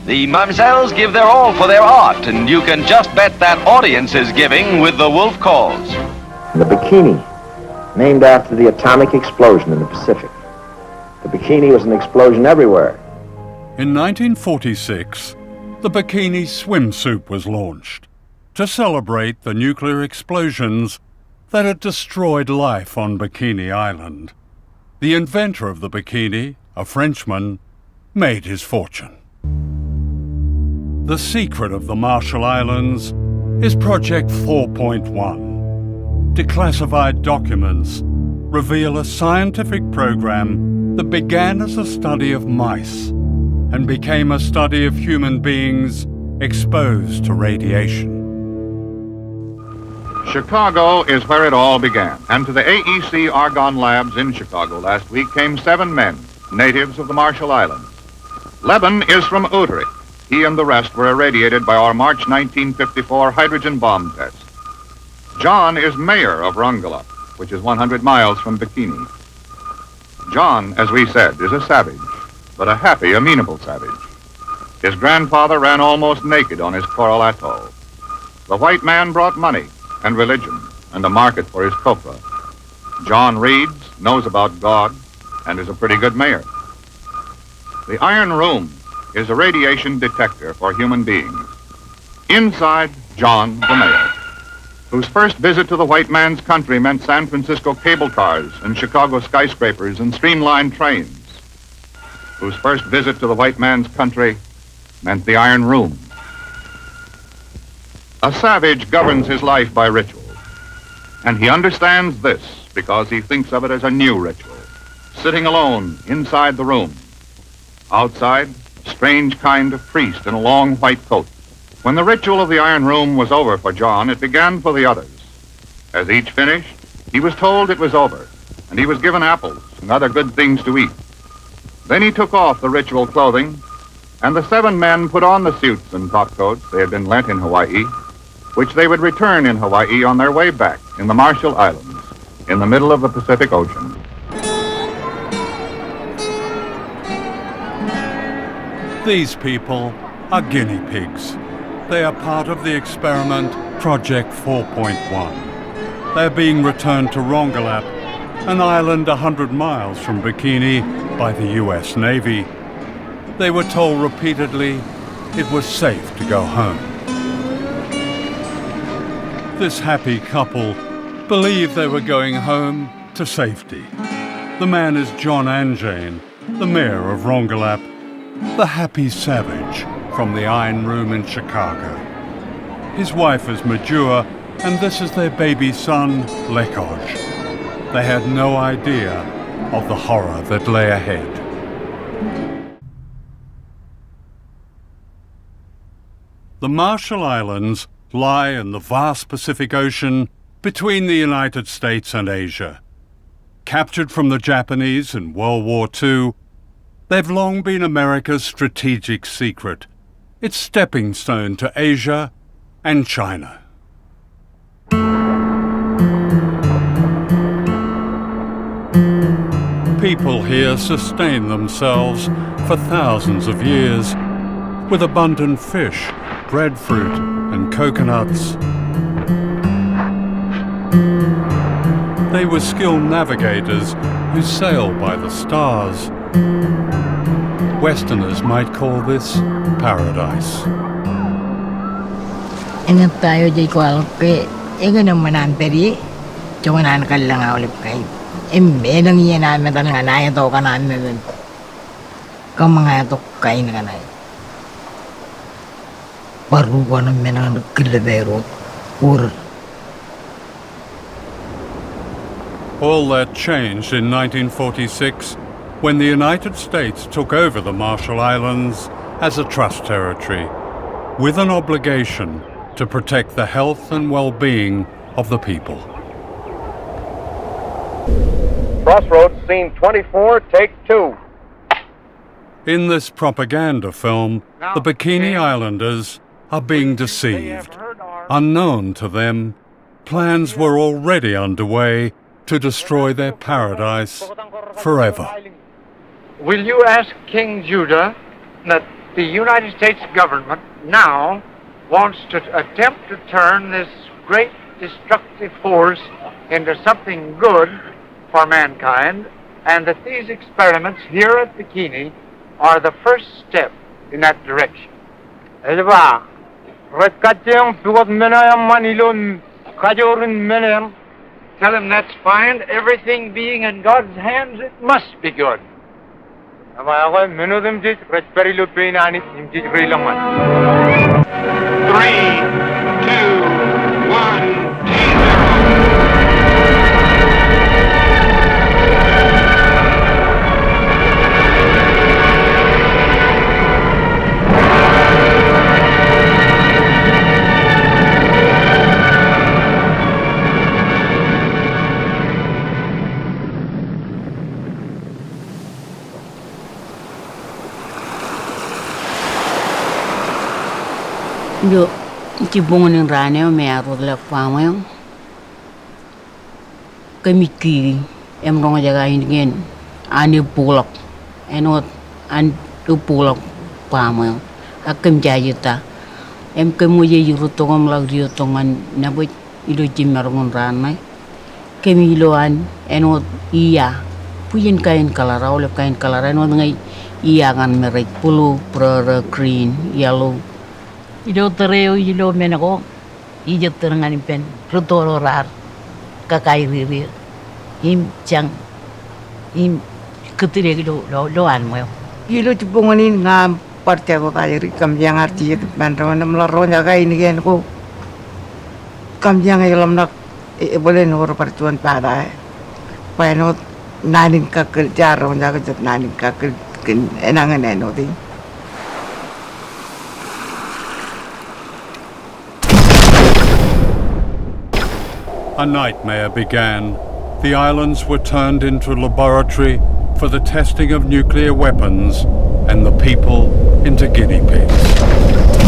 The mamsells give their all for their art, and you can just bet that audience is giving with the wolf calls. The Bikini, named after the atomic explosion in the Pacific. The Bikini was an explosion everywhere. In 1946, the Bikini swimsuit was launched to celebrate the nuclear explosions that had destroyed life on Bikini Island. The inventor of the bikini, a Frenchman, made his fortune. The secret of the Marshall Islands is Project 4.1. Declassified documents reveal a scientific program that began as a study of mice and became a study of human beings exposed to radiation. Chicago is where it all began, and to the AEC Argonne Labs in Chicago last week came 7 men, natives of the Marshall Islands. Leben is from Utrecht. He and the rest were irradiated by our March 1954 hydrogen bomb test. John is mayor of Rongelap, which is 100 miles from Bikini. John, as we said, is a savage, but a happy, amenable savage. His grandfather ran almost naked on his coral atoll. The white man brought money and religion and a market for his copra. John reads, knows about God, and is a pretty good mayor. The Iron Room is a radiation detector for human beings. Inside, John, the mayor, whose first visit to the white man's country meant San Francisco cable cars and Chicago skyscrapers and streamlined trains, whose first visit to the white man's country meant the Iron Room. A savage governs his life by ritual, and he understands this because he thinks of it as a new ritual, sitting alone inside the room. Outside, a strange kind of priest in a long white coat. When the ritual of the Iron Room was over for John, it began for the others. As each finished, he was told it was over, and he was given apples and other good things to eat. Then he took off the ritual clothing, and the 7 men put on the suits and topcoats they had been lent in Hawaii, which they would return in Hawaii on their way back in the Marshall Islands, in the middle of the Pacific Ocean. These people are guinea pigs. They are part of the experiment Project 4.1. They're being returned to Rongelap, an island 100 miles from Bikini, by the US Navy. They were told repeatedly it was safe to go home. This happy couple believed they were going home to safety. The man is John and Jane, the mayor of Rongelap, the happy savage from the Iron Room in Chicago. His wife is Majua, and this is their baby son, Lekoj. They had no idea of the horror that lay ahead. The Marshall Islands lie in the vast Pacific Ocean between the United States and Asia. Captured from the Japanese in World War II, they've long been America's strategic secret, its stepping stone to Asia and China. People here sustain themselves for thousands of years with abundant fish, breadfruit, and coconuts. They were skilled navigators who sail by the stars. Westerners might call this paradise. Ingat tayo di kualpe, naman anteri, cuman ka lang ulip kay. Nang iyan namin nga na ito ka namin. Kang mga ito kay na kanay. Paruwa namin ang kilabero, or. All that changed in 1946 when the United States took over the Marshall Islands as a trust territory, with an obligation to protect the health and well-being of the people. Crossroads, scene 24, take 2. In this propaganda film, the Bikini Islanders are being deceived. Unknown to them, plans were already underway to destroy their paradise forever. Will you ask King Judah that the United States government now wants to attempt to turn this great destructive force into something good for mankind, and that these experiments here at Bikini are the first step in that direction. Tell him that's fine. Everything being in God's hands, it must be good. 3, 2, 1, 0. Yo ci bongoning rane o me arod la kwamo kami ki em rong jaga ingin ani pulak enot an tu pulak kwamo akem jayuta em kemu ye yuru tongom lag dio tongan nabut ilo jimarngon rane kemi loan enot iya puyin kain kalara oleh kain kalara enot ngai iya kan merek pulu pro green yellow ilo tereo ilo menako ijo terengan pen rutoro rar kakai riri im chang im ketire lo an mo ilo cipungani ngam partia ko kaya kam yang arti bandro na melaro jaga ini kan ko kam yang ilam nak boleh nor pertuan pada pano nanin kakil jaro jaga jat nanin kakil enangan enoti. A nightmare began. The islands were turned into a laboratory for the testing of nuclear weapons and the people into guinea pigs.